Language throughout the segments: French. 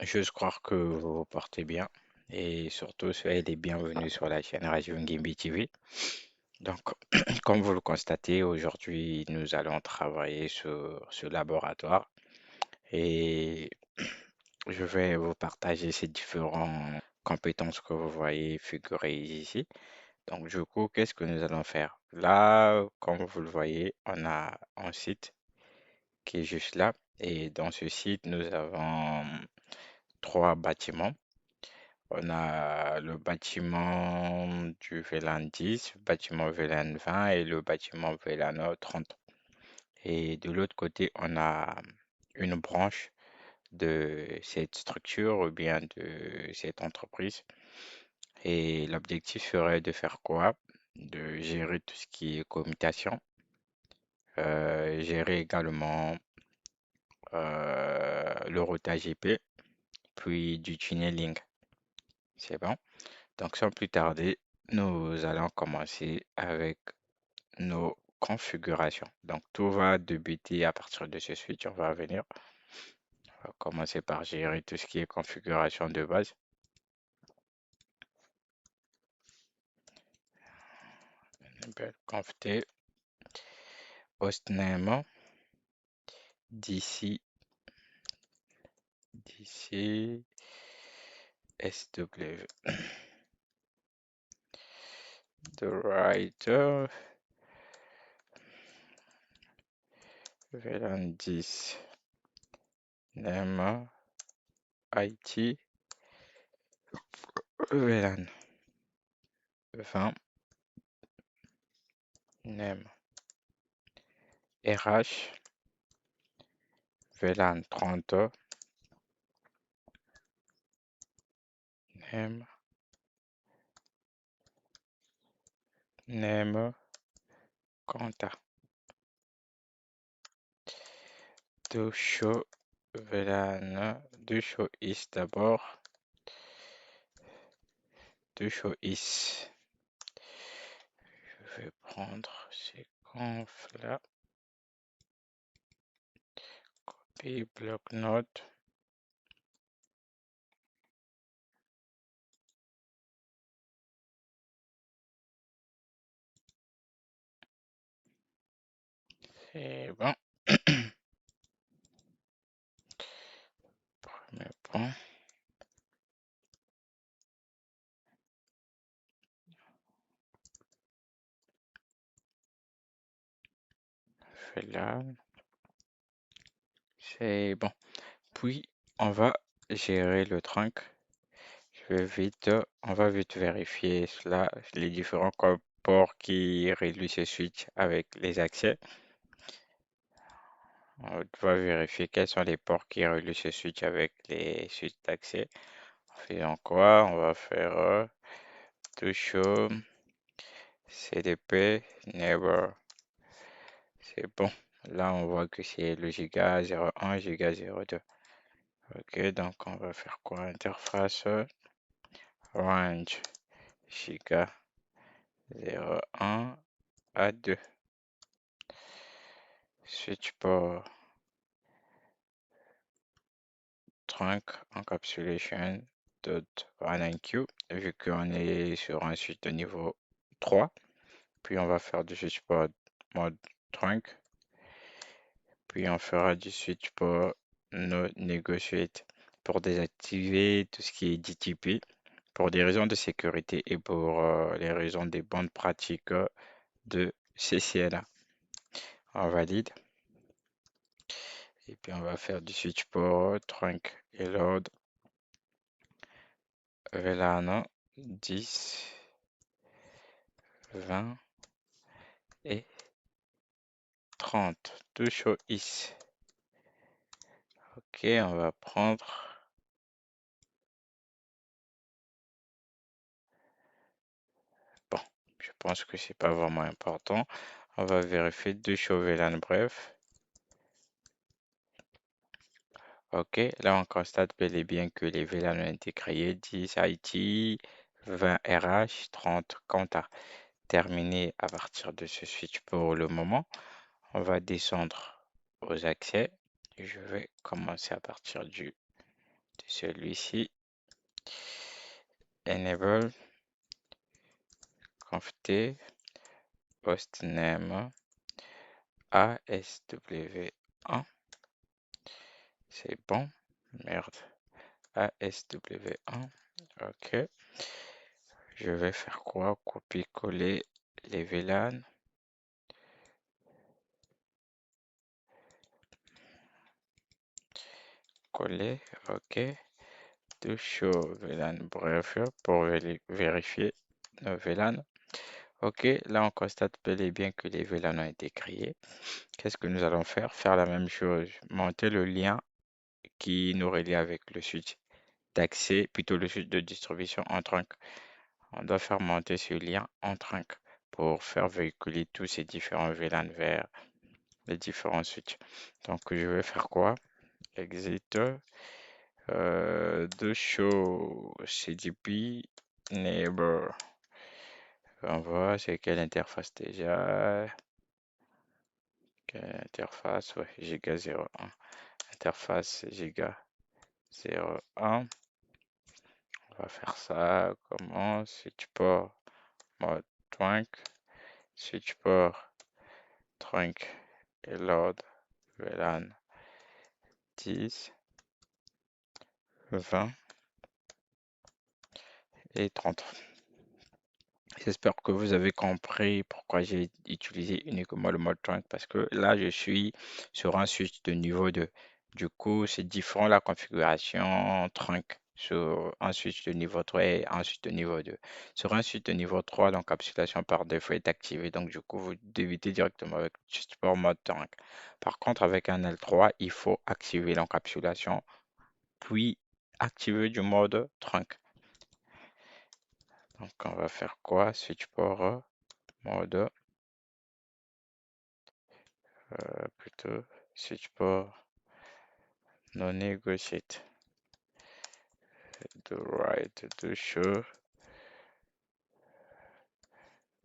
J'ose croire que vous vous portez bien et surtout soyez les bienvenus sur la chaîne Radio Ngimbi TV. Donc, comme vous le constatez, aujourd'hui, nous allons travailler sur ce laboratoire et je vais vous partager ces différentes compétences que vous voyez figurer ici. Donc, du coup, qu'est-ce que nous allons faire? Là, comme vous le voyez, on a un site qui est juste là et dans ce site, nous avons trois bâtiments. On a le bâtiment du VLAN 10, le bâtiment VLAN 20 et le bâtiment VLAN 30. Et de l'autre côté, on a une branche de cette structure ou bien de cette entreprise. Et l'objectif serait de faire quoi? De gérer tout ce qui est commutation, gérer également le routage IP, puis du tunneling. C'est bon? Donc sans plus tarder, nous allons commencer avec nos configurations. Donc tout va débuter à partir de ce switch. On va venir. On va commencer par gérer tout ce qui est configuration de base. Conft hostname d'ici SW. The writer VLAN 10 name IT VLAN 20 name RH VLAN 30 name name contact. To show VLAN, to show is d'abord, to show is. Je vais prendre ces confs là, copie bloc-notes. C'est bon. Premier point. VLAN. C'est bon. Puis on va gérer le trunk. On va vite vérifier cela, les différents ports qui relient ce switch avec les accès. On va vérifier quels sont les ports qui relient ce switch avec les switches d'accès. En faisant quoi? On va faire to show CDP neighbor. C'est bon. Là, on voit que c'est le giga 01, giga 02. Ok, donc on va faire quoi? Interface range giga 01 à 2. Switch port trunk encapsulation dot q vu qu'on est sur un switch de niveau 3. Puis on va faire du switch port mode trunk. Puis on fera du switch port no negotiate pour désactiver tout ce qui est DTP pour des raisons de sécurité et pour les raisons des bonnes pratiques de CCNA. On valide. Et puis on va faire du switch port trunk et load VLAN 10, 20 et 30. Deux show is. Ok, on va prendre. Bon, je pense que c'est pas vraiment important. On va vérifier deux show VLAN bref. Ok, là on constate bel et bien que les VLAN ont été créés 10 IT, 20 RH, 30 Compta. Terminé à partir de ce switch pour le moment. On va descendre aux accès. Je vais commencer à partir du de celui-ci. Enable conft hostname ASW1. C'est bon. Merde. ASW1. Ok. Je vais faire quoi? Copier-coller les VLAN. Coller. Ok. To show VLAN. Bref, pour vérifier nos VLAN. Ok. Là, on constate bel et bien que les VLAN ont été créés. Qu'est-ce que nous allons faire? Faire la même chose. Monter le lien qui nous relie avec le switch d'accès, plutôt le switch de distribution en trunk. On doit faire monter ce lien en trunk pour faire véhiculer tous ces différents VLAN vers les différents switches. Donc, je vais faire quoi? Exit de show CDP neighbor. On voit c'est quelle interface déjà. Quelle interface? Ouais, Giga 01. Interface Giga 01. On va faire ça. Comment? Switch port mode trunk. Switch port trunk et load VLAN 10, 20 et 30. J'espère que vous avez compris pourquoi j'ai utilisé uniquement le mode trunk parce que là, je suis sur un switch de niveau 2. Du coup, c'est différent la configuration trunk sur un switch de niveau 3 et un switch de niveau 2. Sur un switch de niveau 3, l'encapsulation par défaut est activée. Donc, du coup, vous débutez directement avec le support mode trunk. Par contre, avec un L3, il faut activer l'encapsulation, puis activer du mode trunk. Donc, on va faire quoi? Switch port mode, plutôt switch port non negotiate. Do right, do show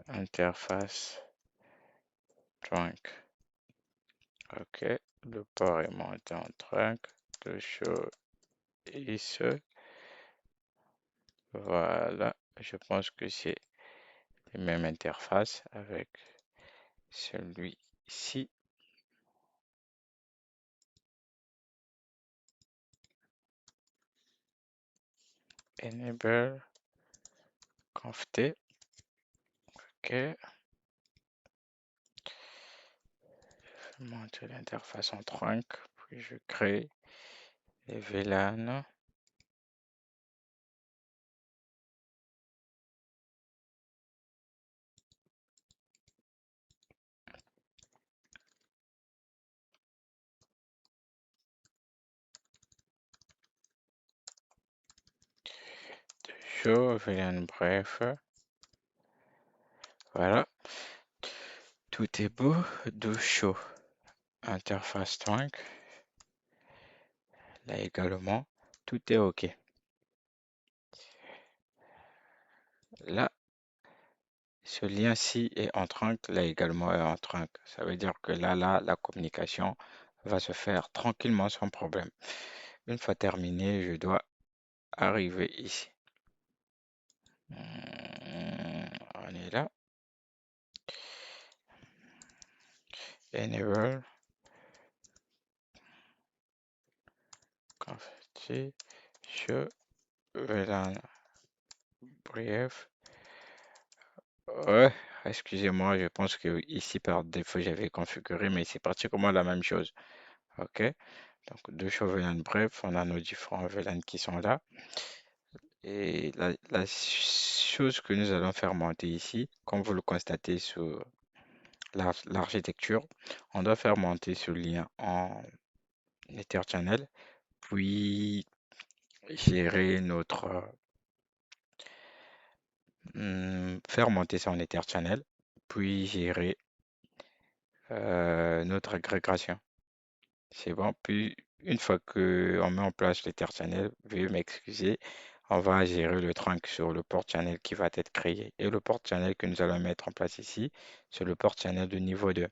interface trunk. Ok, le port est monté en trunk. Do show is. Voilà, je pense que c'est les mêmes interfaces avec celui-ci. Enable conft. Ok, je monte l'interface en trunk, puis je crée les VLAN. De show VLAN bref. Voilà, tout est beau. Do show interface trunk. Là également, tout est OK. Là, ce lien-ci est en trunk, là également est en trunk. Ça veut dire que là, la communication va se faire tranquillement sans problème. Une fois terminé, je dois arriver ici. On est là. Enable. Config. Show. VLAN. Bref. Ouais, excusez-moi, je pense que ici par défaut j'avais configuré, mais c'est pratiquement la même chose. OK? Donc deux show VLAN bref, on a nos différents VLAN qui sont là. Et la chose que nous allons faire monter ici, comme vous le constatez sur l'architecture, on doit faire monter ce lien en Ether Channel, puis gérer faire monter ça en Ether Channel, puis gérer notre agrégation. C'est bon. Puis une fois qu'on met en place l'Ether Channel, veuillez m'excuser, on va gérer le trunk sur le port channel qui va être créé. Et le port channel que nous allons mettre en place ici, c'est le port channel de niveau 2.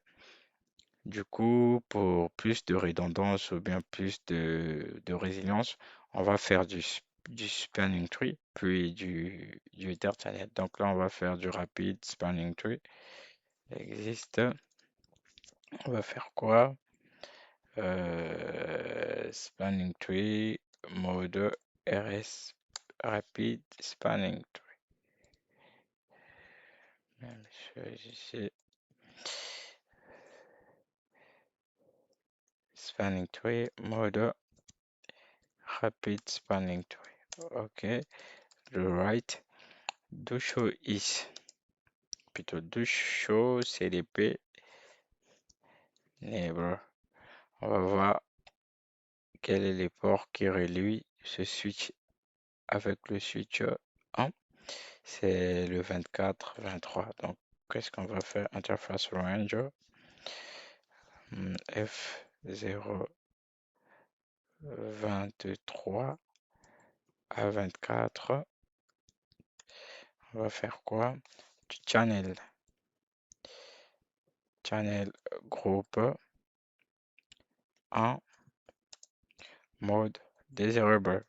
Du coup, pour plus de redondance ou bien plus de résilience, On va faire du spanning tree, puis du Ethernet. Donc là, on va faire du rapide spanning tree. Existe. On va faire quoi? Spanning tree, mode RS, rapid spanning tree. Même chose ici. Spanning tree, mode rapid spanning tree. OK. Le right. Do show is. Plutôt do show CDP neighbor. On va voir quel est les ports qui relie ce switch avec le switch 1. C'est le 24, 23. Donc, qu'est-ce qu'on va faire? Interface range F0 23 à 24. On va faire quoi? Du channel groupe 1 mode desirable.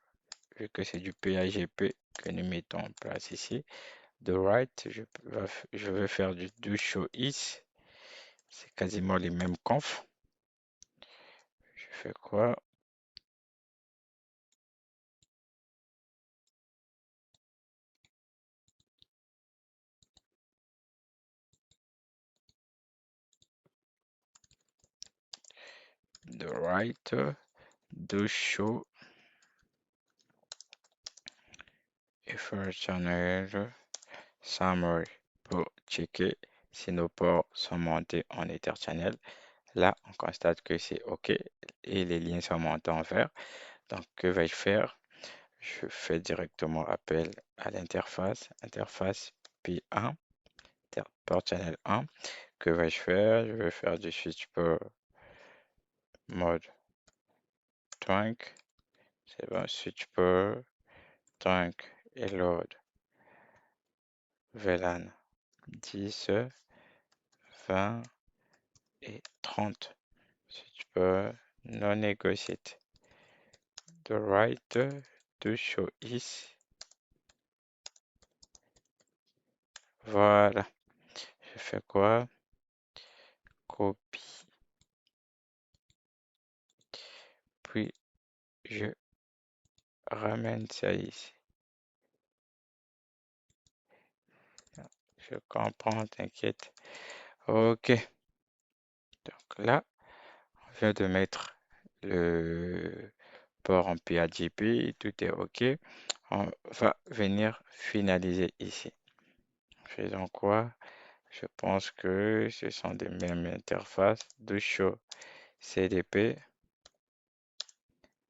Vu que c'est du PAGP que nous mettons en place ici. De right, je vais faire du do show is. C'est quasiment les mêmes confs. Je fais quoi? De right, do show effort channel summary pour checker si nos ports sont montés en Ether channel. Là, on constate que c'est OK et les lignes sont montées en vert. Donc, que vais-je faire? Je fais directement appel à l'interface, interface P1, port channel 1. Que vais-je faire? Je vais faire du switch pour mode trunk. C'est bon, switch pour trunk et load. VLAN 10, 20 et 30. Switch pour non negotiate. The right to show is. Voilà. Je fais quoi? Copie. Puis je ramène ça ici. Je comprends, t'inquiète. OK. Donc là, on vient de mettre le port en PAGP. Tout est OK. On va venir finaliser ici. Faisons quoi? Je pense que ce sont des mêmes interfaces de show CDP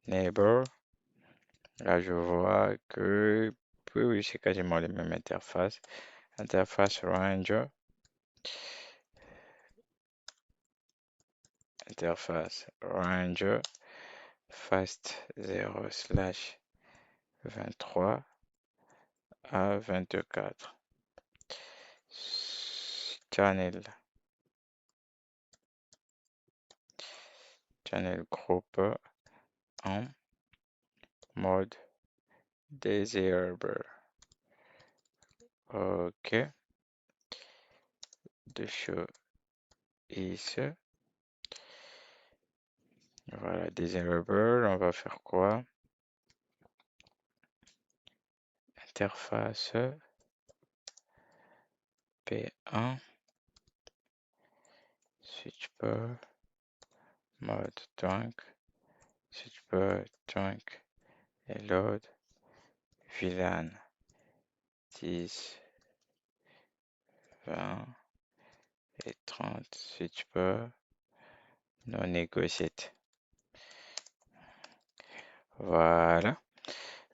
neighbor. Là, je vois que oui, oui, c'est quasiment les mêmes interfaces. Interface range, interface range, fast 0 slash 23 à 24. Channel, channel groupe en mode desirable. OK. De show is. Voilà, desirable. On va faire quoi? Interface P1. Switch port mode trunk. Switch port trunk et load. VLAN 10, 20 et 30. Switch port non negotiate. Voilà.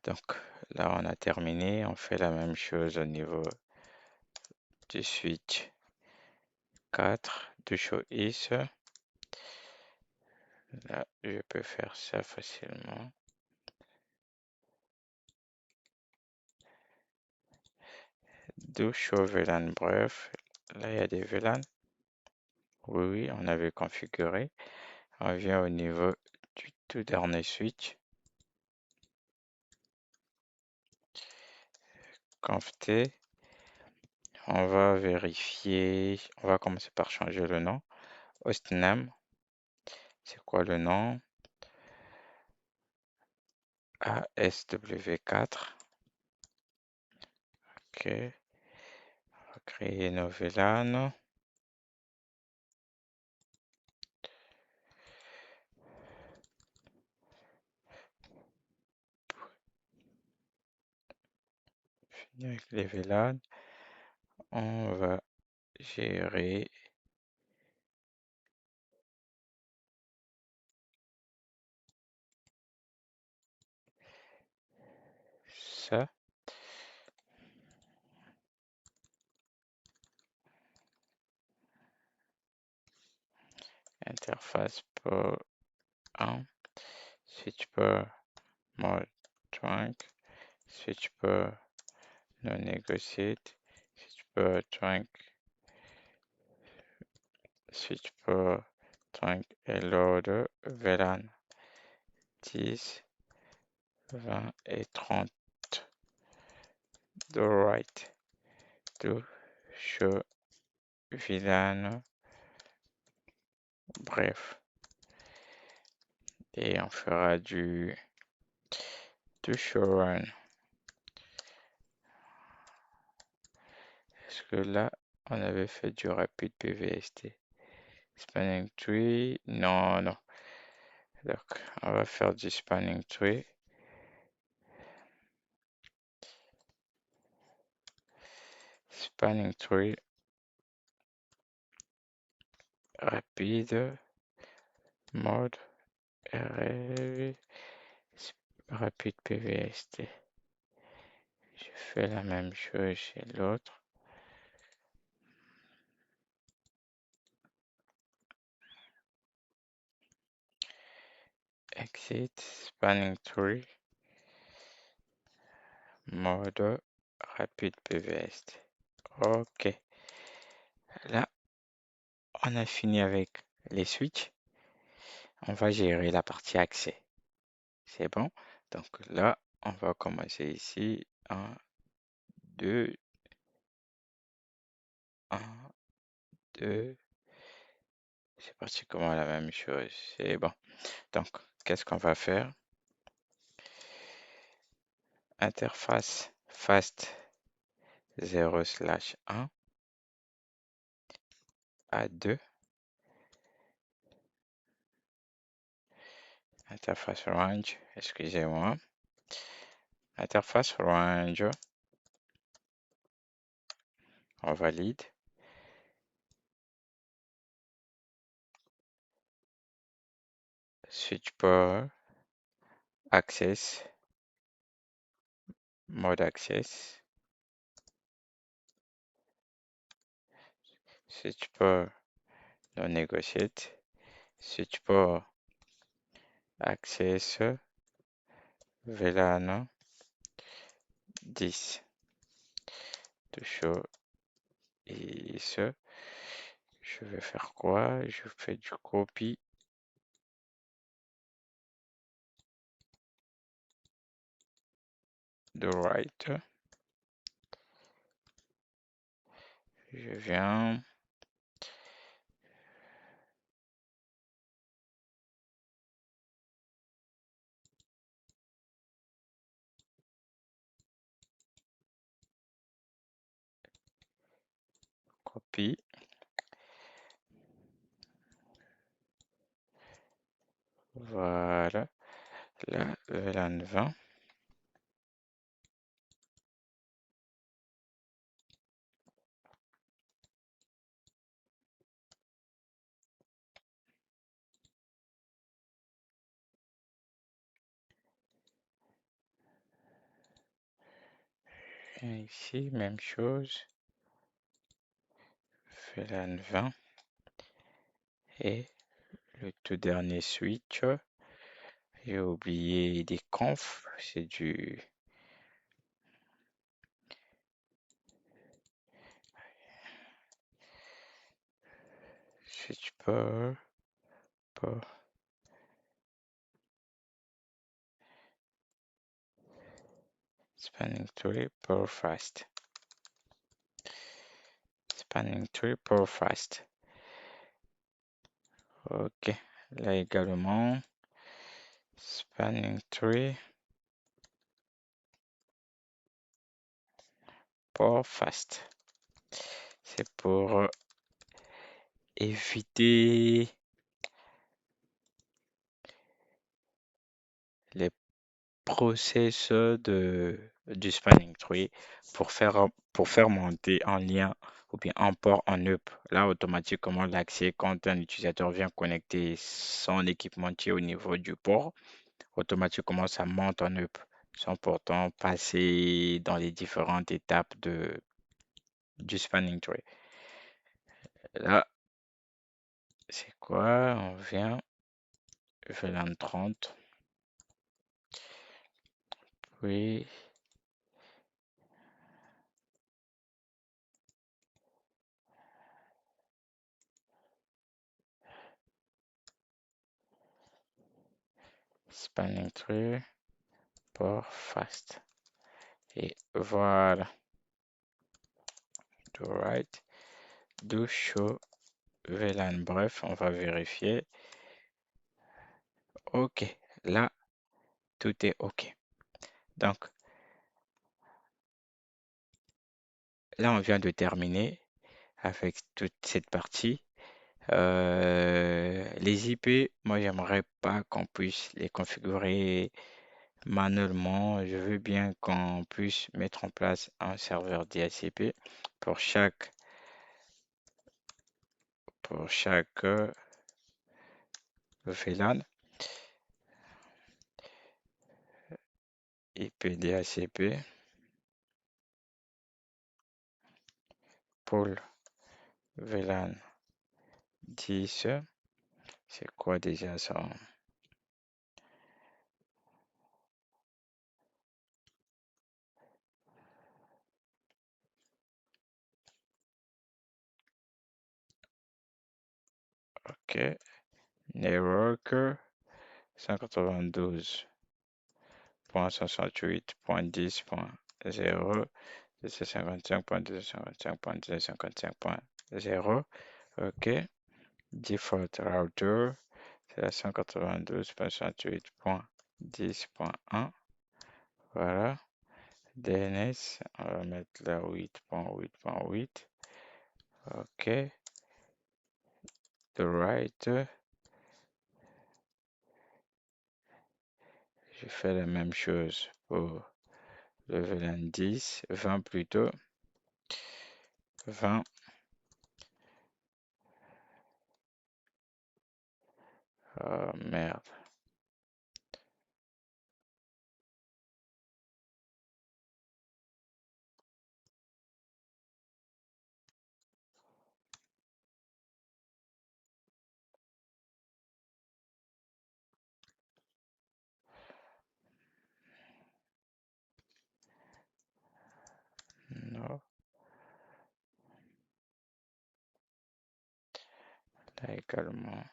Donc là, on a terminé. On fait la même chose au niveau du switch 4 de show is. Là, je peux faire ça facilement. Do show VLAN bref. Là, il y a des VLAN. Oui, oui, on avait configuré. On vient au niveau du tout dernier switch. conft. On va vérifier. On va commencer par changer le nom. Hostname, c'est quoi le nom? ASW4. Ok. On va créer nouvel LAN. Finir avec les VLAN. On va gérer ça. Interface pour 1. Switch pour mode trunk. Switch pour non negotiate. Switch pour trunk. Switch pour trunk et load VLAN 10, 20 et 30. Do right. Do show VLAN. Bref. Et on fera du do show run. Est-ce que là, on avait fait du rapide PVST? Spanning tree, non, non. Donc, on va faire du spanning tree. Spanning tree rapide, mode RV, rapide PVST. Je fais la même chose chez l'autre. Exit, spanning tree, mode rapide PVST. Ok. Là, on a fini avec les switches. On va gérer la partie accès. C'est bon. Donc là, on va commencer ici. 1, 2, 1, 2. C'est parti comme la même chose. C'est bon. Donc, qu'est-ce qu'on va faire? Interface fast 0/1 à 2. Interface range, excusez-moi. Interface range, on valide. Switch port, access, mode access. Switch port, non negotiate. Switch port, access, VLAN 10. To show is. Je vais faire quoi? Je fais du copy. De right. Je viens. Copie. Voilà. Là, VLAN 20. Et ici, même chose. VLAN 20. Et le tout dernier switch. J'ai oublié des confs. C'est du switch port. Spanning tree pour fast. Spanning tree pour fast. Ok. Là également, spanning tree pour fast. C'est pour éviter les process du spanning tree pour faire monter en lien ou bien en port en up. Là, automatiquement, l'accès, quand un utilisateur vient connecter son équipementier au niveau du port, automatiquement, ça monte en up sans pourtant passer dans les différentes étapes du spanning tree. Là, c'est quoi? On vient VLAN 30, puis spanning tree, port fast. Et voilà, do right, do show VLAN. Bref, on va vérifier. OK, là, tout est OK. Donc, là, on vient de terminer avec toute cette partie. Les IP, moi, j'aimerais pas qu'on puisse les configurer manuellement. Je veux bien qu'on puisse mettre en place un serveur DHCP pour chaque VLAN. IP DHCP, pool VLAN 10. C'est quoi déjà ça? OK. Network 192.168.10.0, 255.255.255.0. OK. Default router, c'est la 192.168.10.1. Voilà. DNS, on va mettre la 8.8.8. OK. The right. Je fais la même chose pour le VLAN 10, 20 plutôt. 20. Oh merde. Non. Là également.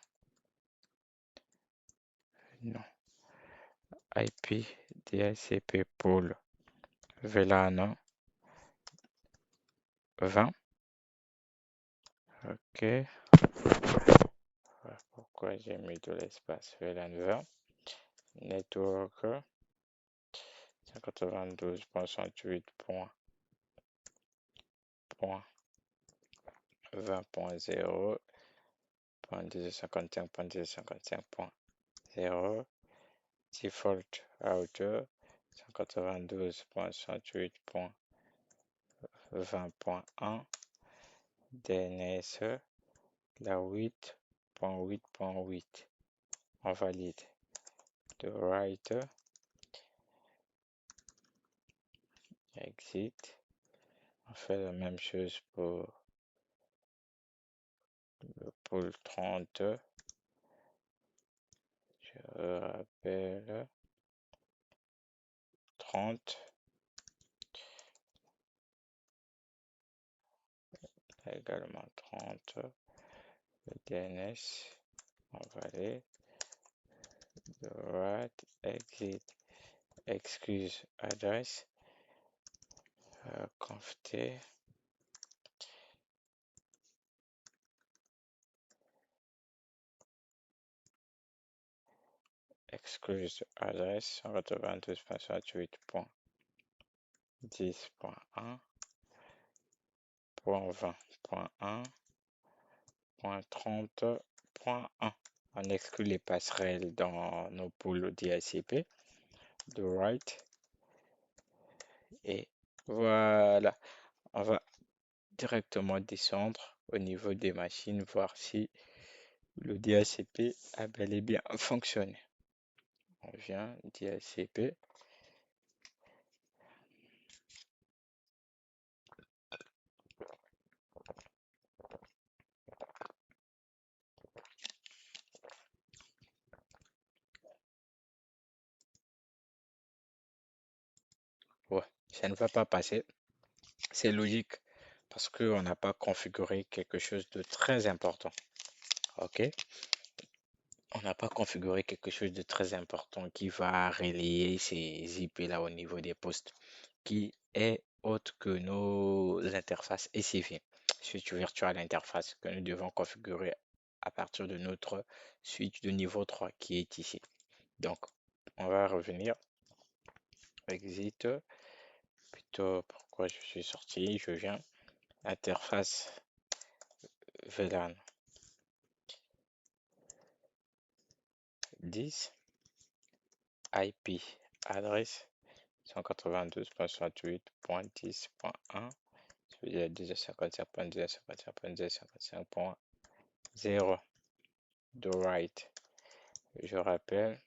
Non. IP DHCP pool VLAN 20. OK. Voilà pourquoi j'ai mis de l'espace VLAN 20. Network 192.20.0.255.255.0. Default router 192.168.20.1. DNS la 8.8.8. On valide. The right. Exit. On fait la même chose pour le pôle 30. Je rappelle 30. Également 30. Le DNS. On valide. The right. Exit. Excuse adresse. conft excluse adresse 192.168.10.1.20.1.30.1. On exclut les passerelles dans nos pools DHCP, de right, et voilà. On va directement descendre au niveau des machines, voir si le DHCP a bel et bien fonctionné. On vient DHCP. Ouais, ça ne va pas passer. C'est logique parce qu'on n'a pas configuré quelque chose de très important. OK? On n'a pas configuré quelque chose de très important qui va relayer ces IP là au niveau des postes, qui est autre que nos interfaces SCV, Switch Virtual Interface, que nous devons configurer à partir de notre switch de niveau 3 qui est ici. Donc, on va revenir, exit, plutôt pourquoi je suis sorti, je viens, interface VLAN 10, IP, adresse 192.168.10.1, celui-là 255.255.255.0 de right. Je rappelle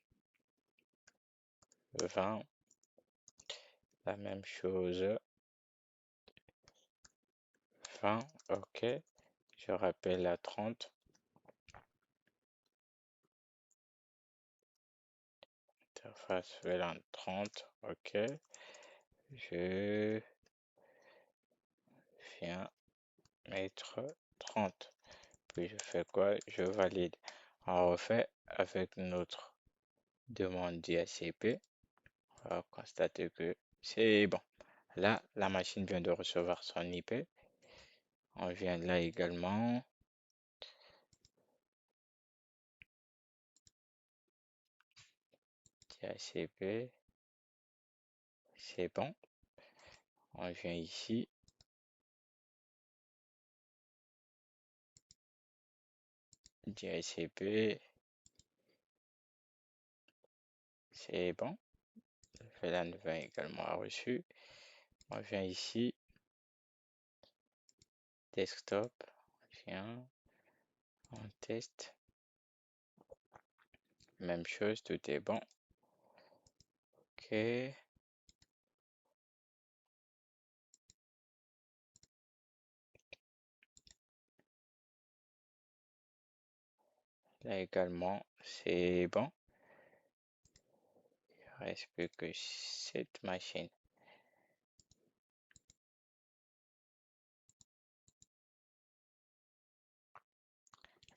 20, la même chose, 20, ok. Je rappelle la 30, interface VLAN 30, ok. Je viens mettre 30. Puis je fais quoi? Je valide. On refait avec notre demande DHCP. On va constater que c'est bon. Là, la machine vient de recevoir son IP. On vient là également. DHCP. C'est bon. On vient ici. DHCP. C'est bon. VLAN 20 également reçu. On vient ici. Desktop. On vient. On teste. Même chose, tout est bon. Ok. Là également, c'est bon. Il reste plus que cette machine.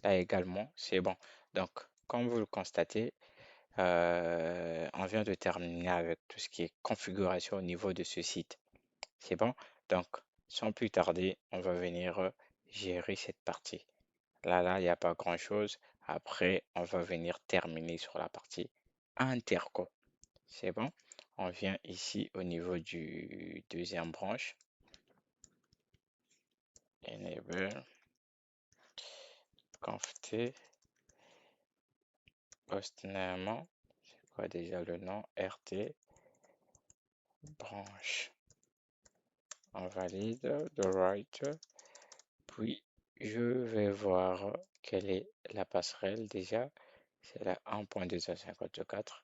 Là également, c'est bon. Donc, comme vous le constatez, on vient de terminer avec tout ce qui est configuration au niveau de ce site. C'est bon? Donc, sans plus tarder, on va venir gérer cette partie. Là, il n'y a pas grand-chose. Après, on va venir terminer sur la partie interco. C'est bon? On vient ici au niveau du deuxième branche. Enable, conft, hostname, c'est quoi déjà le nom? RT, branche. On valide, the right. Puis, je vais voir quelle est la passerelle déjà. C'est la 1.254.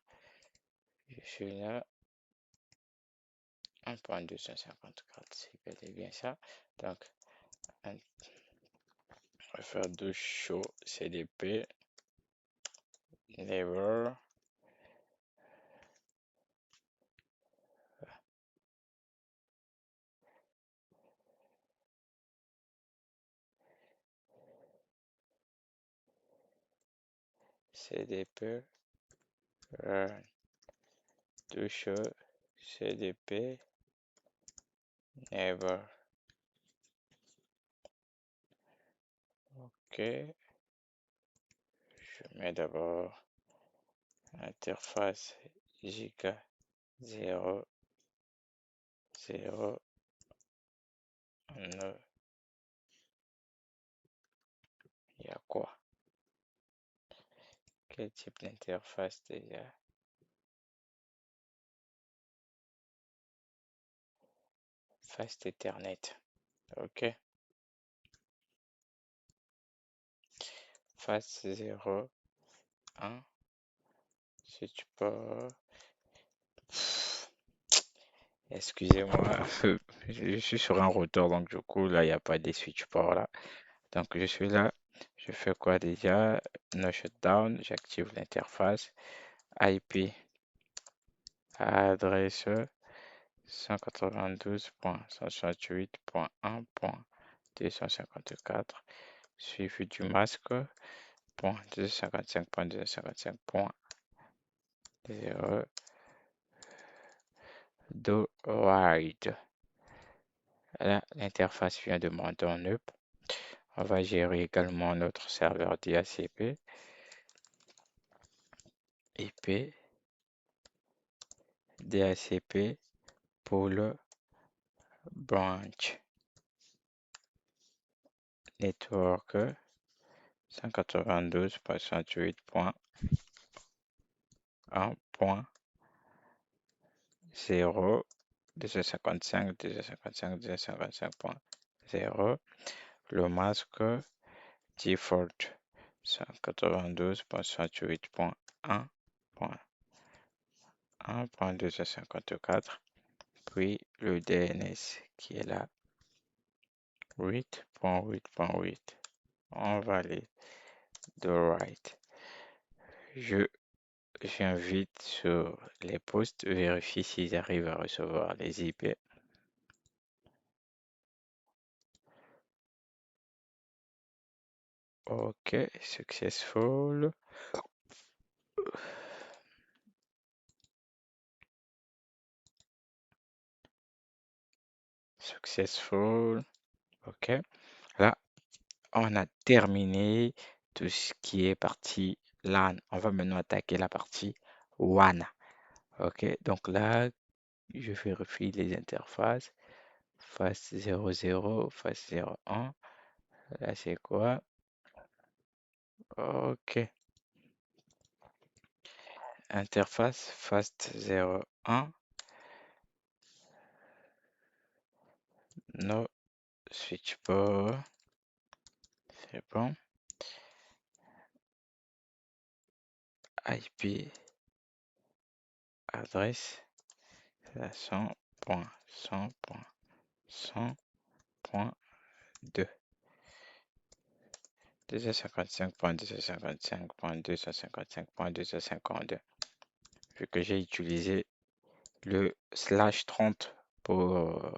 Je suis là. 1.254, c'est bel et bien ça. Donc, on va faire deux show CDP, never, CDP, run, deux show CDP, neighbor. Ok, je mets d'abord interface giga 0, 0, 9. Il y a quoi? Quel type d'interface déjà? Fast Ethernet. Ok. Fast 0, 1. Si tu peux. Excusez-moi, je suis sur un routeur, donc du coup, là, il n'y a pas de switch port là. Donc, je suis là. Je fais quoi déjà? No shutdown. J'active l'interface. IP, adresse 192.168.1.254, suivi du masque, point 255.255.0, do ride. Là, l'interface vient de monter en up. On va gérer également notre serveur DHCP, IP, DHCP, pool, branch, network 192.168.1.0, 255, 255, 255.0, le masque default 192.168.1.1.254, puis le DNS qui est là, 8.8.8. On valide de right. Je J'invite sur les posts, vérifie s'ils arrivent à recevoir les IP. Ok, successful. Successful. Ok. Là, on a terminé tout ce qui est partie LAN. On va maintenant attaquer la partie WAN. Ok. Donc là, je vérifie les interfaces. Face 00, face 01. Là, c'est quoi? Ok. Interface fast 01. No switch port. C'est bon. IP adresse 100.100.100.2. 255.255.255.252. Vu que j'ai utilisé le slash 30 pour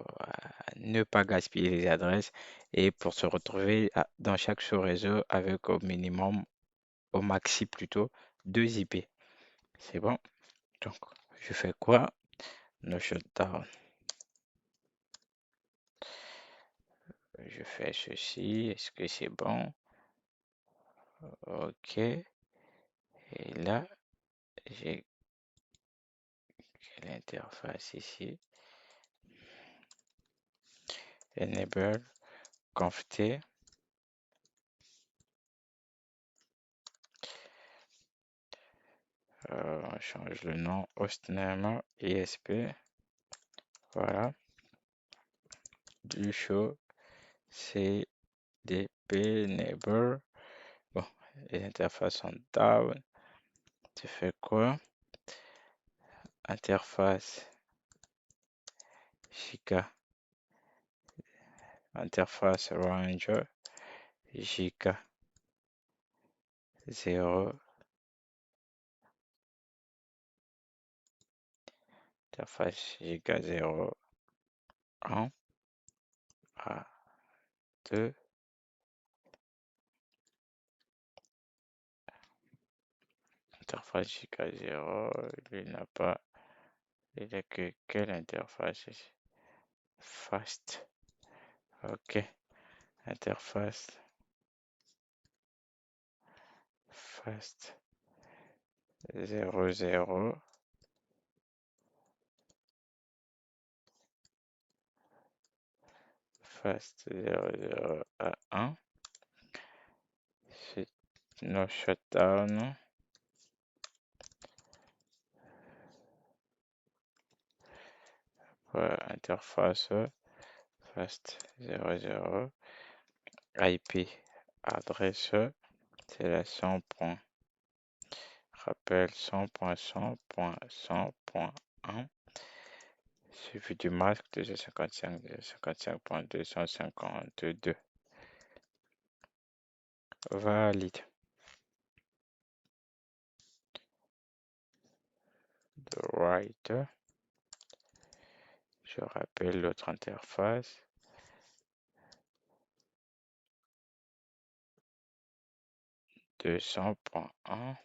ne pas gaspiller les adresses et pour se retrouver dans chaque sous-réseau avec au minimum, au maxi plutôt, 2 IP. C'est bon. Donc, je fais quoi? No shutdown. Je fais ceci. Est-ce que c'est bon? Ok. Et là, j'ai l'interface ici. Enable, conft. On change le nom. Hostname, ISP. Voilà. Du show, CDP, neighbor. Bon, les interfaces sont down. Tu fais quoi? Interface Chica. Interface Ranger. Giga 0. Interface Giga 0. 1 à 2. Interface Giga 0. Lui n'a pas. Il a que quelle interface ici? Fast. OK. Interface. Fast. 00. Fast 00 à 1. No shutdown. Voilà, interface. Fast 00. IP. Adresse. C'est la 100. Rappel 100.100.100.1. Suivi du masque 255.255.252. Valide. The right. Je rappelle l'autre interface. 200.1.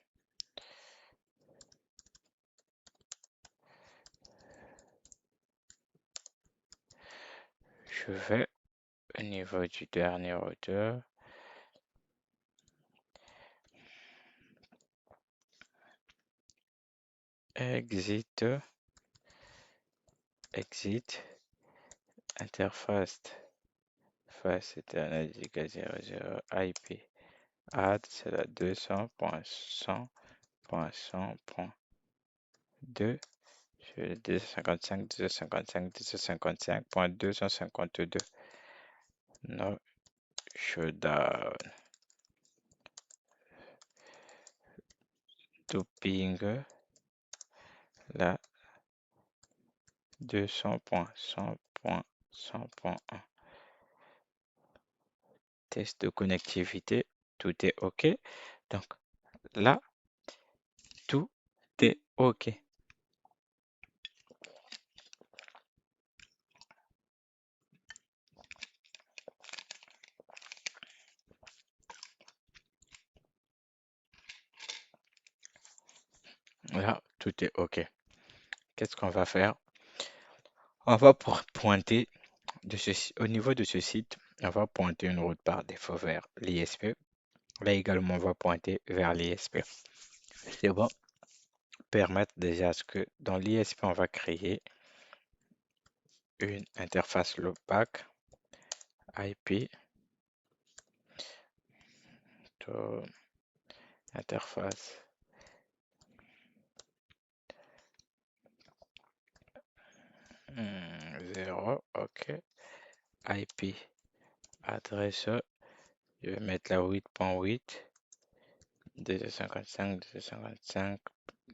Je vais au niveau du dernier routeur. Exit. Exit. Interface. Face Ethernet giga 00 IP. Add, c'est la 200.100.100.2. Je vais 255, 255, 255.252. No shutdown. Doping la 200.100.100.1. Test de connectivité, tout est OK. Donc là, tout est OK. Là, tout est OK. Qu'est-ce qu'on va faire? On va pointer au niveau de ce site, on va pointer une route par défaut vers l'ISP. Là également, on va pointer vers l'ISP. C'est bon. Permettre déjà à ce que dans l'ISP, on va créer une interface loopback IP to interface 0, OK. IP adresse, je vais mettre la 8.8, 255, 255,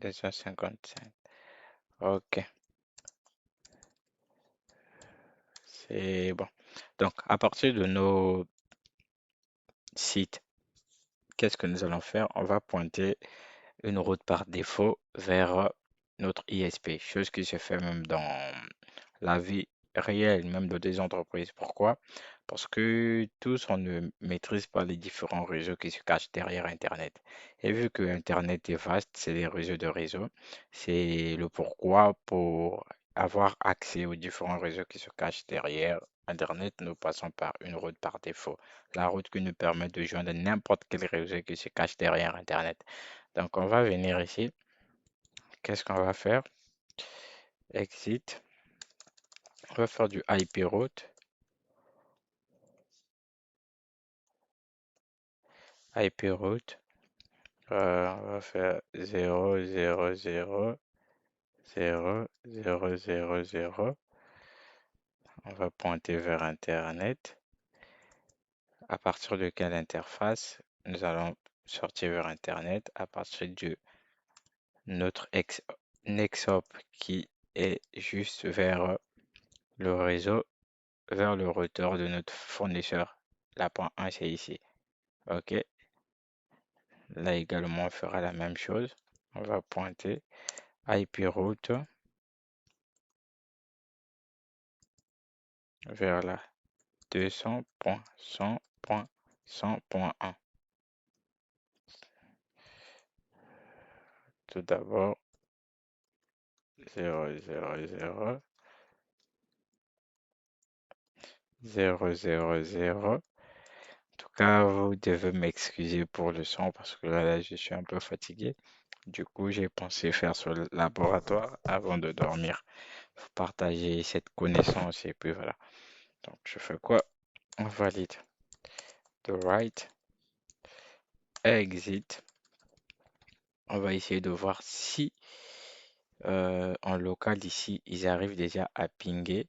255. OK, c'est bon. Donc, à partir de nos sites, qu'est-ce que nous allons faire? On va pointer une route par défaut vers notre ISP, chose qui se fait même dans la vie réelle, même dans des entreprises. Pourquoi? Parce que tous, on ne maîtrise pas les différents réseaux qui se cachent derrière Internet. Et vu que Internet est vaste, c'est des réseaux de réseaux, c'est le pourquoi pour avoir accès aux différents réseaux qui se cachent derrière Internet, nous passons par une route par défaut. La route qui nous permet de joindre n'importe quel réseau qui se cache derrière Internet. Donc, on va venir ici. Qu'est-ce qu'on va faire? Exit. On va faire du IP route. IP route. On va faire 0, 0, 0, 0, 0, 0, 0. On va pointer vers Internet. À partir de quelle interface nous allons sortir vers Internet? À partir de notre Nexop qui est juste vers le réseau, vers le routeur de notre fournisseur. La point 1, c'est ici. OK. Là également, on fera la même chose. On va pointer IP route vers la 200.100.100.1. Tout d'abord, 0, 0, 0. 000. En tout cas, vous devez m'excuser pour le son parce que là, je suis un peu fatigué. Du coup, j'ai pensé faire ce laboratoire avant de dormir, partager cette connaissance et puis voilà. Donc, je fais quoi? On valide. The right exit. On va essayer de voir si en local ici, ils arrivent déjà à pinguer,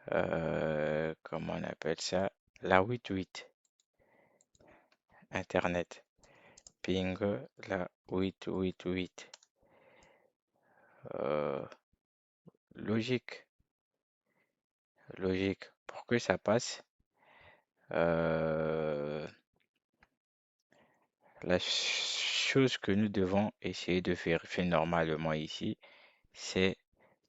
comment on appelle ça? La 88 Internet. Ping la 888. Euh, logique, logique. Pour que ça passe, euh, la chose que nous devons essayer de vérifier normalement ici, c'est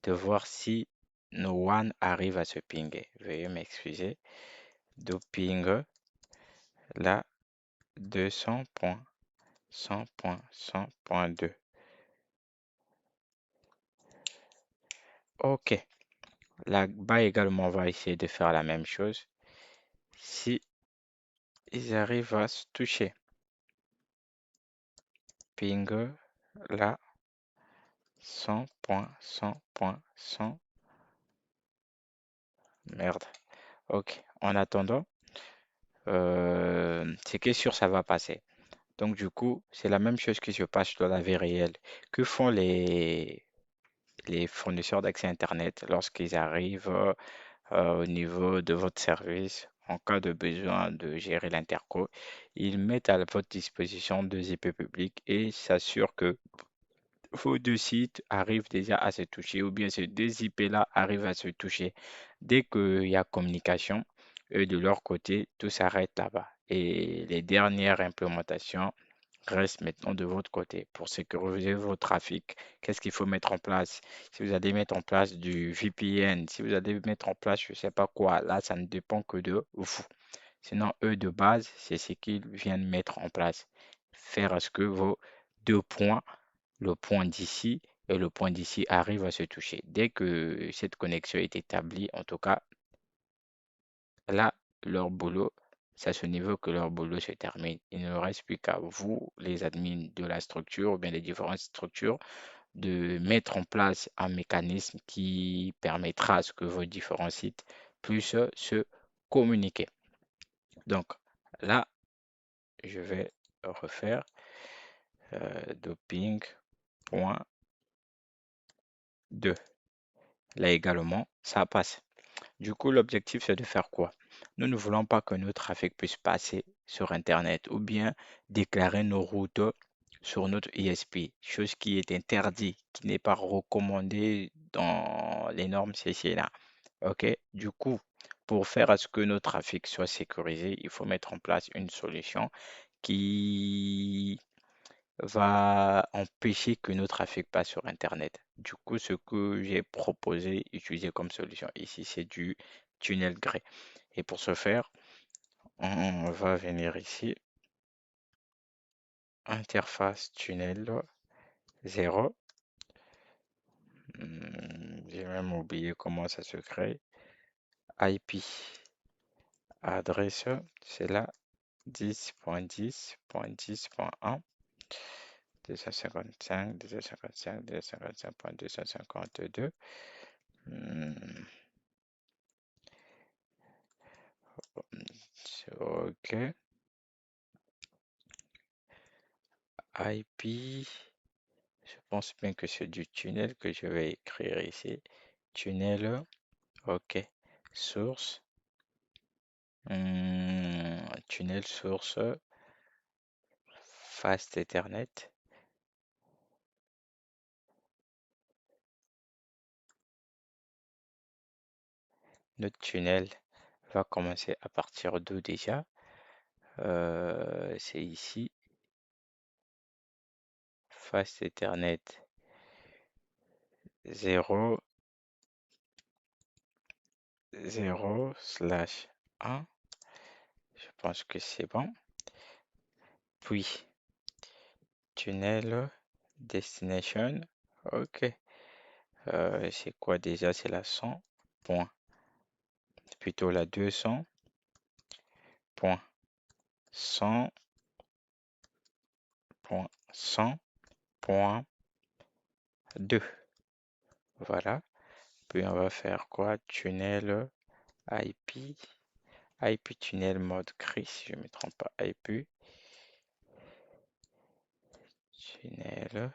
de voir si nos WAN arrivent à se pinguer. Veuillez m'excuser. De ping la 200.100.100.2. Ok. Là-bas également, on va essayer de faire la même chose. Si ils arrivent à se toucher, ping la 100.100.100. Merde. Ok. En attendant, c'est que sûr ça va passer. Donc du coup, c'est la même chose qui se passe dans la vie réelle. Que font les fournisseurs d'accès Internet lorsqu'ils arrivent au niveau de votre service en cas de besoin de gérer l'interco? Ils mettent à votre disposition deux IP publics et s'assurent que vos deux sites arrivent déjà à se toucher ou bien ces deux IP-là arrivent à se toucher. Dès qu'il y a communication, eux de leur côté, tout s'arrête là-bas. Et les dernières implémentations restent maintenant de votre côté. Pour sécuriser vos trafics, qu'est-ce qu'il faut mettre en place? Si vous allez mettre en place du VPN, si vous allez mettre en place je ne sais pas quoi, là, ça ne dépend que de vous. Sinon, eux de base, c'est ce qu'ils viennent mettre en place. Faire à ce que vos deux points, le point d'ici et le point d'ici, arrivent à se toucher. Dès que cette connexion est établie, en tout cas, là, leur boulot, c'est à ce niveau que leur boulot se termine. Il ne reste plus qu'à vous, les admins de la structure ou bien les différentes structures, de mettre en place un mécanisme qui permettra à ce que vos différents sites puissent se communiquer. Donc là, je vais refaire doping.2. Là également, ça passe. Du coup, l'objectif, c'est de faire quoi? Nous ne voulons pas que notre trafic puisse passer sur Internet ou bien déclarer nos routes sur notre ISP, chose qui est interdite, qui n'est pas recommandée dans les normes CCNA. OK? Du coup, pour faire à ce que nos trafics soient sécurisés, il faut mettre en place une solution qui va empêcher que nos trafics passent sur Internet. Du coup, ce que j'ai proposé, utiliser comme solution ici, c'est du tunnel gré. Et pour ce faire, on va venir ici, interface tunnel 0. J'ai même oublié comment ça se crée. IP, adresse, c'est là 10.10.10.1. 255, 255, 255.252. OK. IP, je pense bien que c'est du tunnel que je vais écrire ici. Tunnel, OK. Source, tunnel source, fast Ethernet. Notre tunnel va commencer à partir d'où déjà? C'est ici, fast Ethernet 0, 0/1. Je pense que c'est bon. Puis, tunnel destination. OK. C'est quoi déjà? C'est la 100 point. plutôt la 200.100.100.2. Voilà. Puis on va faire quoi? Tunnel IP. IP tunnel mode gris, si je ne me trompe pas. IP tunnel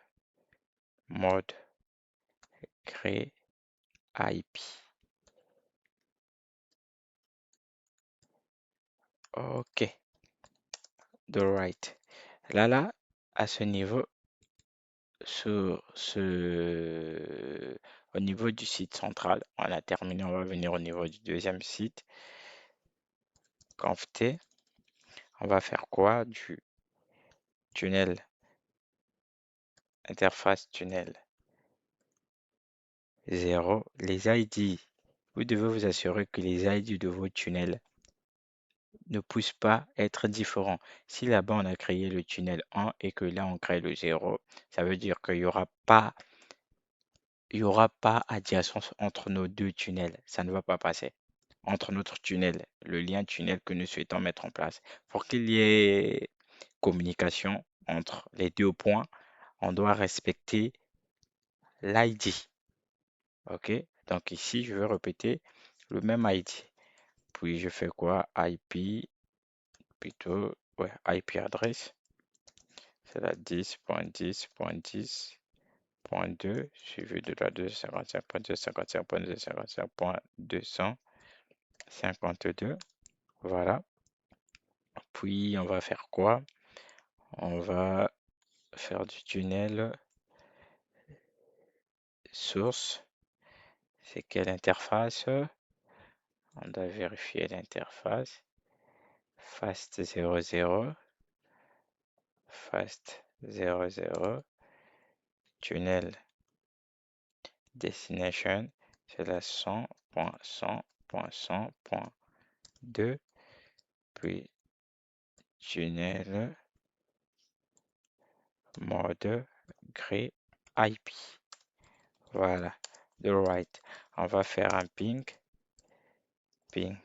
mode gris IP. Ok, the right. Là, à ce niveau, au niveau du site central, on a terminé. On va venir au niveau du deuxième site. Conft. On va faire quoi? Du tunnel, interface tunnel 0. Les ID. Vous devez vous assurer que les ID de vos tunnels ne puissent pas être différents. Si là-bas on a créé le tunnel 1 et que là on crée le 0, ça veut dire qu'il y aura pas adjacence entre nos deux tunnels. Ça ne va pas passer. Entre notre tunnel, le lien tunnel que nous souhaitons mettre en place. Pour qu'il y ait communication entre les deux points, on doit respecter l'ID. OK? Donc ici, je vais répéter le même ID. Puis je fais quoi? IP, plutôt, ouais, IP adresse. C'est la 10.10.10.2, suivi de la 255.255.255.252. Voilà. Puis on va faire quoi? On va faire du tunnel source. C'est quelle interface? On doit vérifier l'interface. Fast 00. Fast 00. Tunnel destination. C'est la 100.100.100.2. Puis tunnel mode gris IP. Voilà. The right. On va faire un ping. Ping.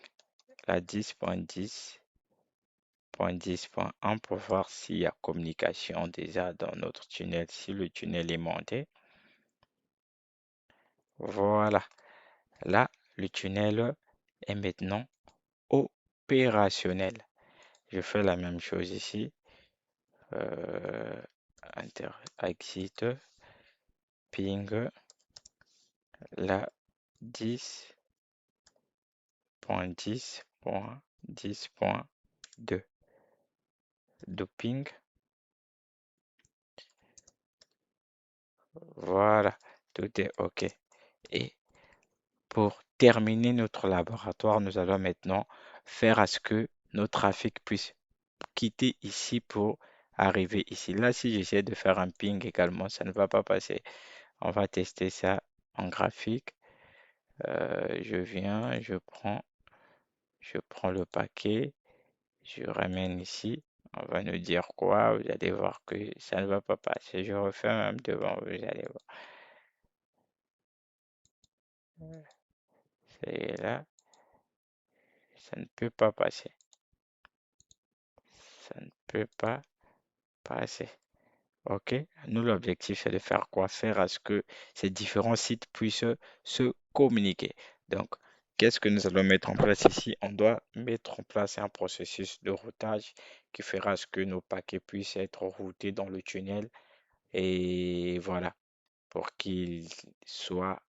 La 10.10.10.1 pour voir s'il y a communication déjà dans notre tunnel, si le tunnel est monté. Voilà. Là, le tunnel est maintenant opérationnel. Je fais la même chose ici. Exit, ping, la 10.10.10.2. Doping. Voilà, tout est OK. Et pour terminer notre laboratoire, nous allons maintenant faire à ce que nos trafics puissent quitter ici pour arriver ici. Là, si j'essaie de faire un ping également, ça ne va pas passer. On va tester ça en graphique. Je prends le paquet, je ramène ici. On va nous dire quoi? Vous allez voir que ça ne va pas passer. Je refais même devant, vous allez voir. C'est là, ça ne peut pas passer. Ça ne peut pas passer. OK? Nous, l'objectif, c'est de faire quoi? Faire à ce que ces différents sites puissent se communiquer. Donc, qu'est-ce que nous allons mettre en place ici? On doit mettre en place un processus de routage qui fera ce que nos paquets puissent être routés dans le tunnel. Et voilà, pour qu'ils soient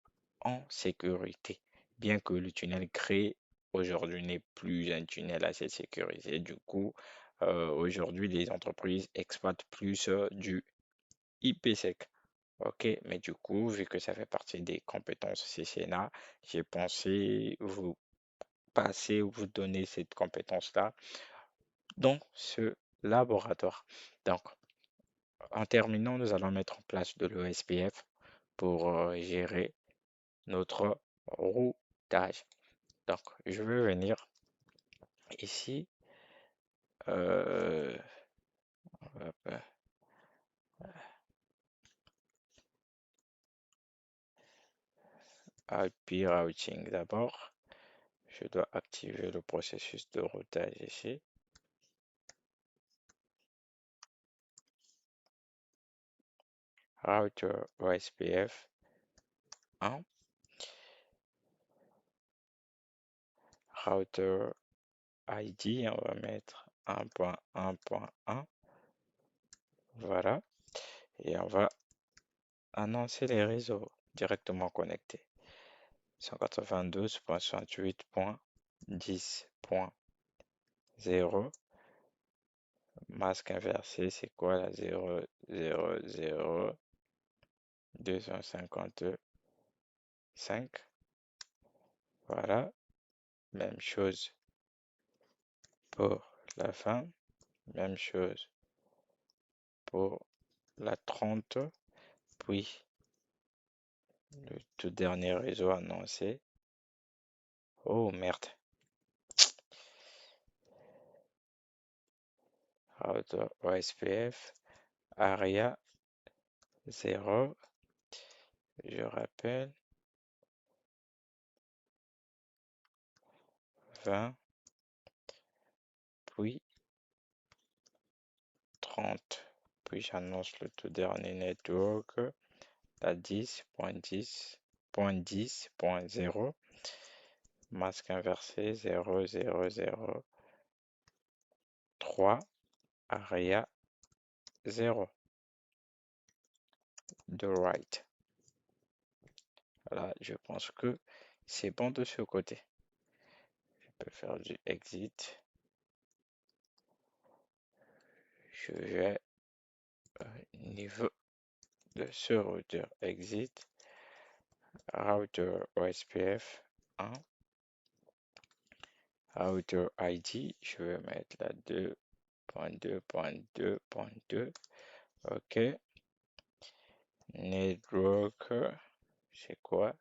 en sécurité. Bien que le tunnel créé aujourd'hui n'est plus un tunnel assez sécurisé. Du coup, aujourd'hui, les entreprises exploitent plus du IPsec. OK, mais du coup, vu que ça fait partie des compétences CCNA, j'ai pensé vous passer ou vous donner cette compétence-là dans ce laboratoire. Donc, en terminant, nous allons mettre en place de l'OSPF pour gérer notre routage. Donc, je vais venir ici, euh, hop, IP routing d'abord. Je dois activer le processus de routage ici. Router OSPF 1. Router ID, on va mettre 1.1.1. Voilà. Et on va annoncer les réseaux directement connectés. 192.168.10.0. Masque inversé, c'est quoi la 0.0.0.255? Voilà. Même chose pour la fin. Même chose pour la 30. Puis le tout dernier réseau annoncé. Oh merde. Router OSPF. ARIA 0. Je rappelle. 20. Puis 30. Puis j'annonce le tout dernier network. La 10.10.10.0. Masque inversé 0.0.0.3. ARIA 0. De right. Voilà, je pense que c'est bon de ce côté. Je peux faire du exit. Je vais au niveau de ce routeur exit. Router OSPF 1. Router ID, je vais mettre la 2.2.2.2. OK. Network, c'est quoi?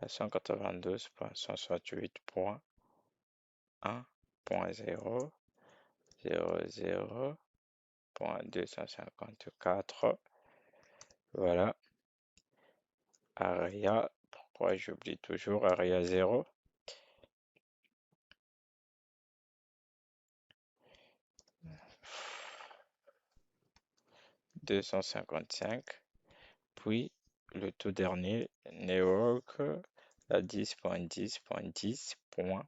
La 192.168.1.0, 00.254. Voilà. ARIA, pourquoi j'oublie toujours ARIA 0? 255. Puis le tout dernier, network, la 10.10.10.0,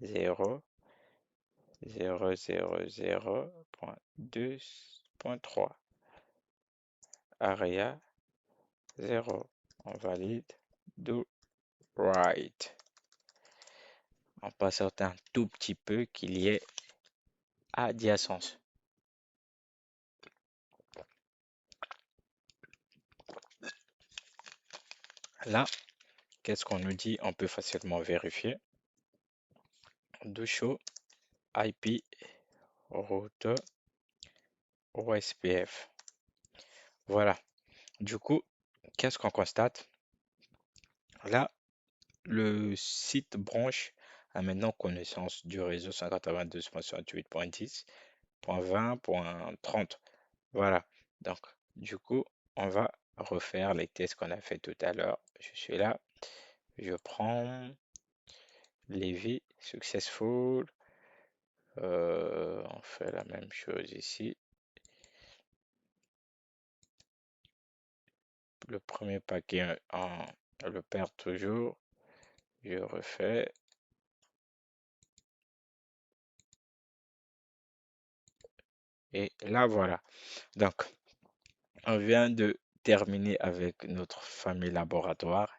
0.0.0.2.3. ARIA 0. On valide. Do right. On passe un tout petit peu qu'il y ait adjacence. Là, qu'est-ce qu'on nous dit? On peut facilement vérifier. Do show IP route OSPF. Voilà. Du coup, qu'est-ce qu'on constate? Là, le site branche a maintenant connaissance du réseau 192.168.10.20.30. Voilà. Donc, du coup, on va refaire les tests qu'on a fait tout à l'heure. Je suis là. Je prends Levi Successful. On fait la même chose ici. Le premier paquet, on le perd toujours. Je refais. Et là, voilà. Donc, on vient de terminer avec notre famille laboratoire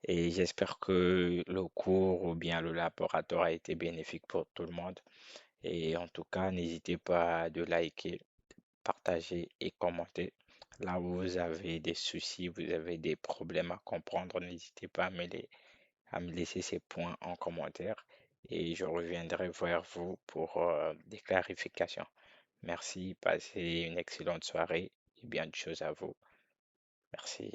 et j'espère que le cours ou bien le laboratoire a été bénéfique pour tout le monde. Et en tout cas, n'hésitez pas de liker, partager et commenter. Là où vous avez des soucis, vous avez des problèmes à comprendre, n'hésitez pas à me laisser ces points en commentaire et je reviendrai vers vous pour des clarifications. Merci, passez une excellente soirée et bien de choses à vous. Merci.